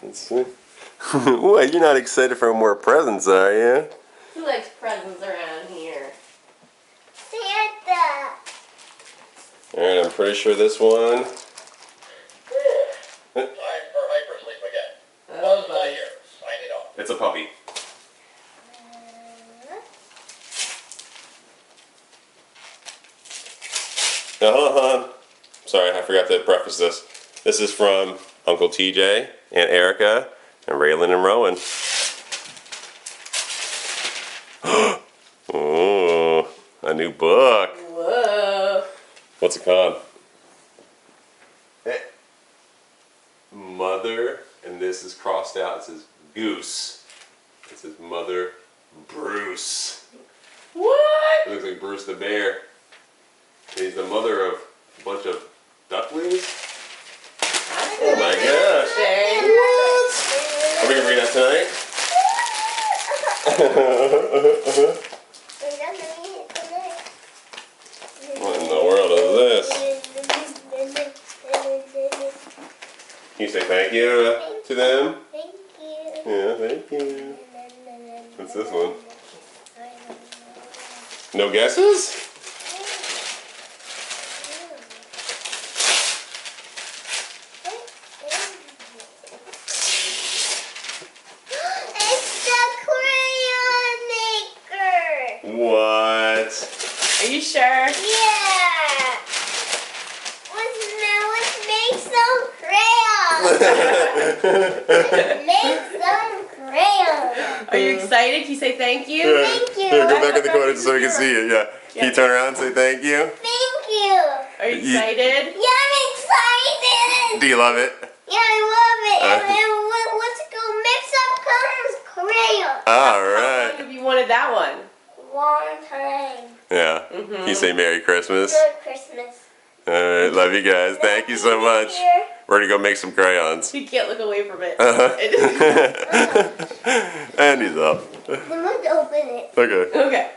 Let's see. What, you're not excited for more presents, are you? Who likes presents around here? Santa. Alright, I'm pretty sure this one. Time for hypersleep again. Oh, boy. Here, signing off. It's a puppy. Now, hold on. Sorry, I forgot to preface this. This is from Uncle TJ, Aunt Erica, and Raylan and Rowan. Oh, a new book. Whoa. What's it called? Mother, and this is crossed out. It says Goose. It says Mother Bruce. What? It looks like Bruce the bear. He's the mother of a bunch of ducklings. Oh my gosh. What? Are we gonna read that tonight? What in the world is this? Can you say thank you to them? Thank you. Yeah, thank you. What's this one? No guesses? It's the crayon maker. What? Are you sure? Yeah. Let's make some crayons. Make some crayons. Are you excited? Can you say thank you? Thank you. Here, go back in the corner so we can see it. Yeah. Can you turn around and say thank you? Thank you. Are you excited? Yeah, I'm excited. Do you love it? Yeah, I love it. And then let's go mix up colors crayons. All How long right. have you wanted that one? Long time. Yeah. Can you say Merry Christmas? Good Christmas. All right. Love you guys. Thank you so much. Here. We're gonna go make some crayons. You can't look away from it. And he's up. Then let's open it. Okay. Okay.